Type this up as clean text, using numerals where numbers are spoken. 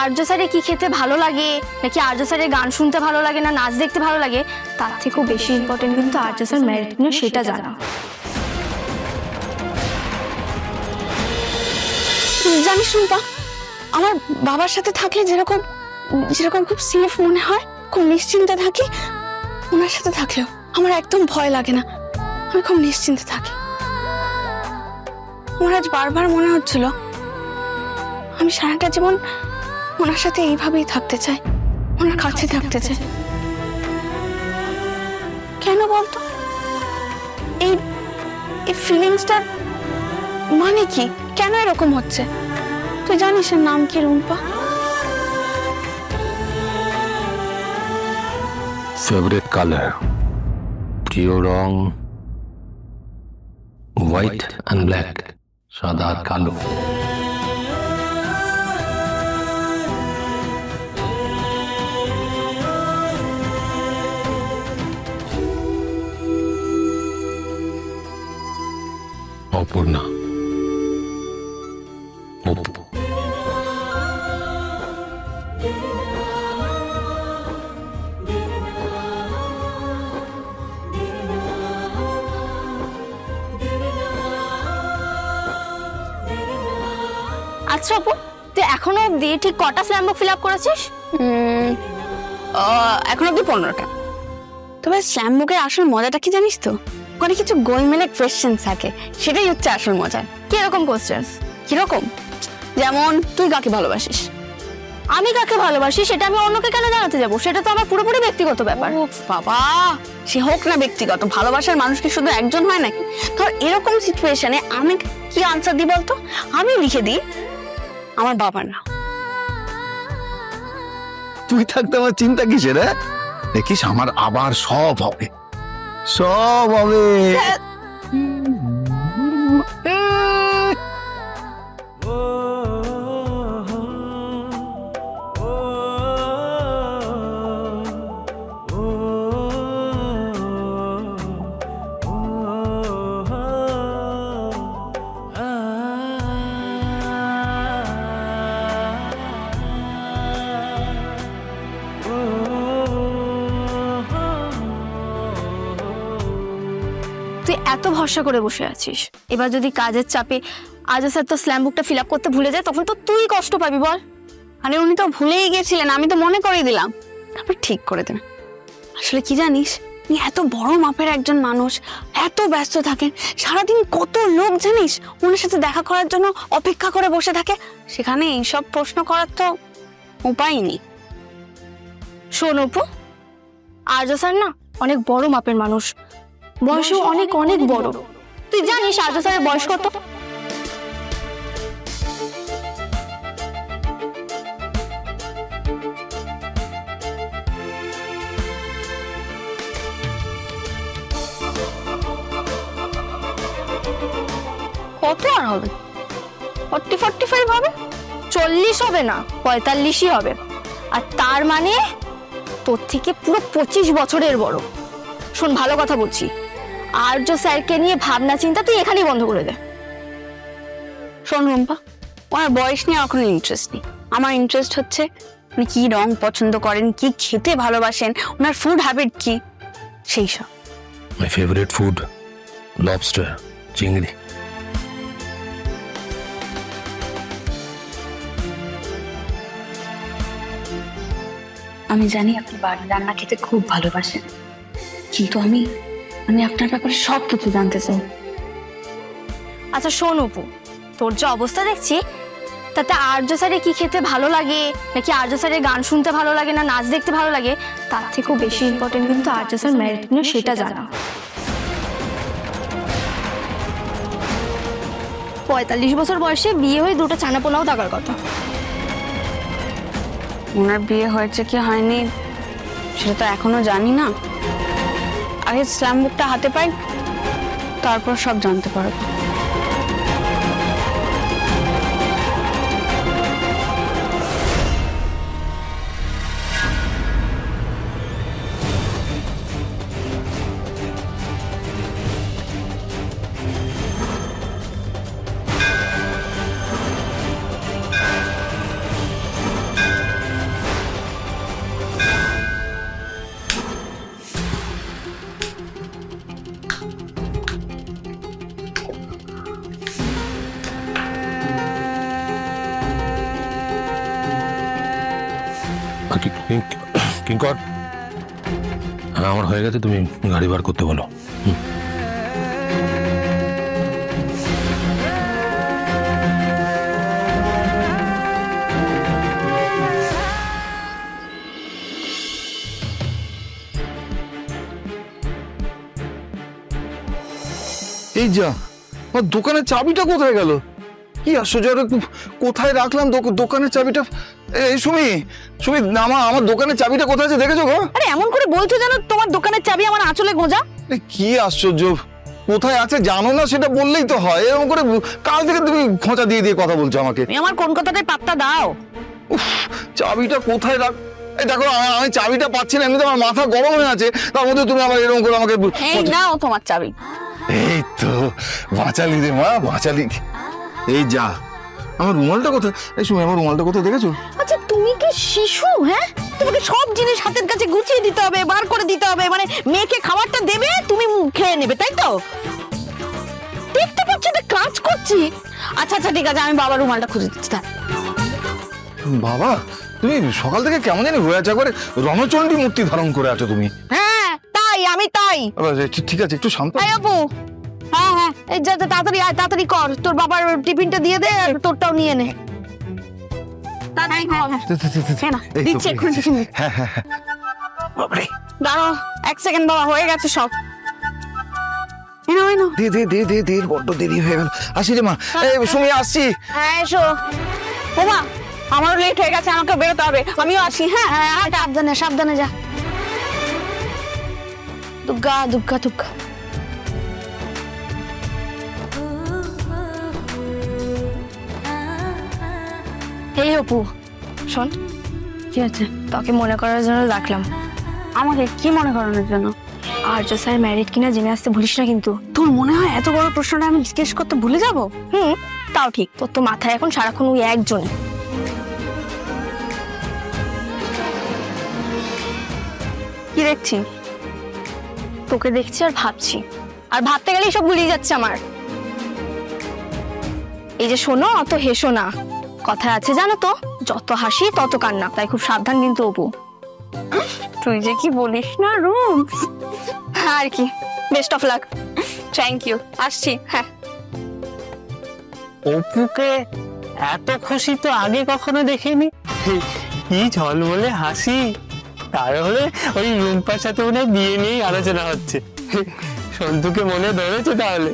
আর্য স্যারের কি খেতে ভালো লাগে, নাকি আর্য স্যারের গান শুনতে ভালো লাগে, না নাচ দেখতে ভালো লাগে, তার থেকেও বেশি ইম্পর্টেন্ট কিন্তু আর্য স্যার ম্যারিড কিনা সেটা জানা। জানিস রুম্পা, আমার বাবার সাথে থাকলে যেরকম যেরকম খুব সেফ মনে হয়, খুব নিশ্চিন্তে থাকি, ওনার সাথে থাকলেও আমার একদম ভয় লাগে না, আমি খুব নিশ্চিন্তে থাকি। আমার আজ বারবার মনে হচ্ছিল আমি সারাটা জীবন ওনার সাথে এইভাবেই থাকতে চাই, ওনার কাছে থাকতে চাই। কেন বলতো? এই ফিলিংসটার মানে কি, কেন এরকম হচ্ছে? তুই জানিস এর নাম কি রুম্পা? ফেভারিট কালার, প্রিয় রং হোয়াইট অ্যান্ড ব্ল্যাক, সাদা আর কালো। অপর্ণা, অপু। আচ্ছা আপু, তুই এখনো অব্দি ঠিক কটা স্ল্যাম বুক ফিল আপ করেছিস? এখন অব্দি 15টা। তবে স্ল্যাম বুকের আসল মজাটা কি জানিস তো? ওখানে কিছু গোলমেলে কোয়েশ্চেন থাকে, সেটাই হচ্ছে আসল মজা। কিরকম কোয়েশ্চেন্স? কিরকম? যেমন তুই কাকে ভালোবাসিস? আমি কাকে ভালোবাসি সেটা আমি অন্যকে কেন জানাতে যাবো? সেটা তো আমার পুরোপুরি ব্যক্তিগত ব্যাপার। ও বাবা, সে হোক না ব্যক্তিগত, ভালোবাসার মানুষ কি শুধু একজন হয় নাকি? ধর এরকম সিচুয়েশনে আমি কি আনসার দিই বলতো? আমি লিখে দিই আমার বাবার নাম। তুই থাকতে আমার চিন্তা কিসের? দেখিস আমার আবার সব হবে, সব হবে। তুই এত ভরসা করে বসে আছিস, এবার যদি কাজের চাপে আজ স্যার তো স্ল্যাম বুকটা ফিল আপ করতে ভুলে যায়, তখন তো তুই কষ্ট পাবি বল। আরে উনি তো ভুলেই গেছিলেন, আমি তো মনে করিয়ে দিলাম, তারপর ঠিক করে দেন। আসলে কি জানিস, উনি এত বড় মাপের একজন মানুষ, এত ব্যস্ত থাকেন, সারাদিন কত লোক জানিস ওনার সাথে দেখা করার জন্য অপেক্ষা করে বসে থাকে, সেখানে এইসব প্রশ্ন করার তো উপায় নেই। শোন অপু, আর্য স্যার না অনেক বড় মাপের মানুষ, বয়সেও অনেক অনেক বড়। তুই জানিস আর্য স্যারের বয়স কত? কত আর হবে? 40-45 হবে? 40 হবে না, 45ই হবে। আর তার মানে তোর থেকে পুরো 25 বছরের বড়। শোন, ভালো কথা বলছি, আর্য স্যারকে নিয়ে ভাবনা চিন্তা তুই এখানেই বন্ধ করে দে। শোন রুম্পা, ওনার বয়স নিয়ে এখন ইন্টারেস্ট নেই, আমার ইন্টারেস্ট হচ্ছে উনি কি রং পছন্দ করেন, কি খেতে ভালোবাসেন, ওনার ফুড হ্যাবিট কি, সেই সব। মাই ফেভারিট ফুড লবস্টার, চিংড়ি। আমি জানি আপনি বাড়ির রান্না খেতে খুব ভালোবাসেন, কিন্তু আমি আপনার ব্যাপারে সব কিছু জানতে চাই। আচ্ছা শোন অপু, তোর যে অবস্থা দেখছি তাতে আর্য স্যারের কি খেতে ভালো লাগে, নাকি আর্য স্যারের গান শুনতে ভালো লাগে, না নাচ দেখতে ভালো লাগে, তার থেকেও বেশি ইম্পর্টেন্ট কিন্তু আর্য স্যার ম্যারিড কিনা সেটা জানা। 45 বছর বয়সে বিয়ে হয়ে দুটো ছানাপোনাও থাকার কথা। ওনার বিয়ে হয়েছে কি হয়নি সেটা তো এখনো জানি না, আগে স্ল্যাম বুকটা হাতে পাই, তারপর সব জানতে পারবো। কিঙ্কর, হ্যাঁ আমার হয়ে গেছে, তুমি গাড়ি বার করতে বলো। এই যা, আমার দোকানের চাবিটা কোথায় গেল? কি আশ্চর্য, কোথায় রাখলাম দোকানের চাবিটা? এই সুমি, সুমি আমার দোকানের চাবিটা কোথায় আছে দেখেছো গো? আরে এমন করে বলছো যেন তোমার দোকানের চাবি আমার আঁচলে গোঁজা। কি আশ্চর্য, কোথায় আছে জানো না সেটা বললেই তো হয়। এরকম করে কাল থেকে তুমি খোঁচা দিয়ে দিয়ে কথা বলছো আমাকে। তুমি আমার কোন কথাটাই পাত্তা দাও। চাবিটা কোথায় রাখ, এই দেখো আমি চাবিটা পাচ্ছি না, এমনিতে আমার মাথা গরম হয়ে আছে, তার মধ্যে তুমি আবার এরকম করে আমাকে। এই নাও তোমার চাবি। এই তো বাঁচালি রে মা, বাঁচালি। এই যা, আমার রুমালটা কোথায়? এই সময় আমার রুমালটা কোথায় দেখেছো? আচ্ছা তুমি কি শিশু? হ্যাঁ, তোমাকে সব জিনিস হাতের কাছে গুছিয়ে দিতে হবে, বার করে দিতে হবে, মানে মেয়েকে খাবারটা দেবে তুমি খেয়ে নেবে, তাই তো? দেখতে পাচ্ছ এটা কাজ করছি। আচ্ছা আচ্ছা ঠিক আছে, আমি বাবার রুমালটা খুঁজে দিচ্ছি। বাবা, তুমি সকাল থেকে কেমন জানি হয়ে আছে, একবারে রণচণ্ডী মূর্তি ধারণ করে আছো তুমি। হ্যাঁ তাই, আমি তাই। ঠিক আছে, একটু শান্ত। এই আপু, হ্যাঁ হ্যাঁ, এই যা তাড়াতাড়ি আয়, তাড়াতাড়ি কর, তোর বাবার টিফিনটা দিয়ে দে আর তোরটাও নিয়ে নে। দাঁড়াও এক সেকেন্ড বাবা, হয়ে গেছে সব। বড্ড দেরি হয়ে গেল, আসি রে মা। এই সুমি আসছি। হ্যাঁ এসো। ওমা আমারও লেট হয়ে গেছে, আমাকে বেরোতে হবে, আমিও আসি। হ্যাঁ হ্যাঁ, সাবধানে সাবধানে যা। দুর্গা দুর্গা দুর্গা। এই অপু, শোন, কি আছে? তোকে মনে করার জন্য ডাকলাম। আমাকে কি মনে করানোর জন্য? আর্য স্যার ম্যারিড কিনা জেনে আসতে ভুলিস না কিন্তু। তোর মনে হয় এত বড় প্রশ্নটা আমি জিজ্ঞেস করতে ভুলে যাব? তাও ঠিক, তোর তো মাথায় এখন সারাক্ষণ ওই একজন। কি দেখছি? তোকে দেখছি আর ভাবছি, আর ভাবতে গেলেই সব ভুলিয়ে যাচ্ছে আমার। এই যে শোনো, অত হেসো না, কথা আছে জানো তো, যত হাসি তত কান্না, তাই খুব সাবধান কিন্তু অপু। তুই যে কি বলিস না রুম। আর কি, best of luck. Thank you, আসছি। হ্যাঁ, অপুকে এত খুশি তো আগে কখনো দেখিনি। কি ঝলমলে হাসি, তাহলে ওই রুম্পার সাথে মনে হয় বিয়ে নিয়েই আলোচনা হচ্ছে। সন্তুকে মনে ধরেছে তাহলে।